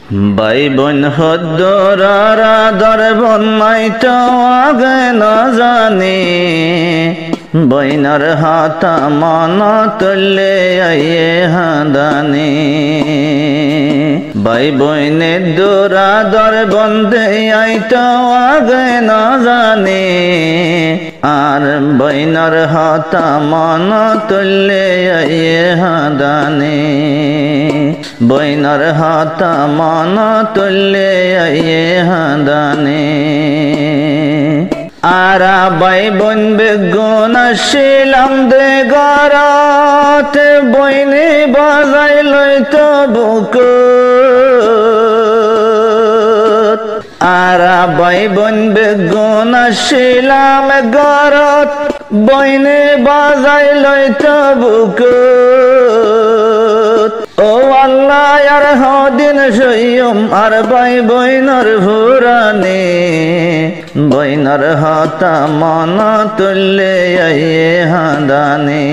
ভাই বোন হদ্দরার আদর বন্যাইতো আগে না জানি বইনার হাতা মন তুললে আইয়ে হাদানি ভাই বোনের দোরাদর বন্ধে আইতো আগে না জানি আর বইনার হাতা মন তুললে আইয়ে হাদানি বইনার হাতা মন তুললে আইয়ে হাদানি আরা বাই বোন বেগুন শিলাম দে গরাত বইনে বাজাই লইতো বুক আরা বাই বোন বেগুন শিলাম গরাত বইনে বাজাই লইতো বুক ও আল্লাহ আর হদিন সইয়ম আর বাই বইনার ভুরানে বইনার হাতা মন তুললে আইয়ে হাদানে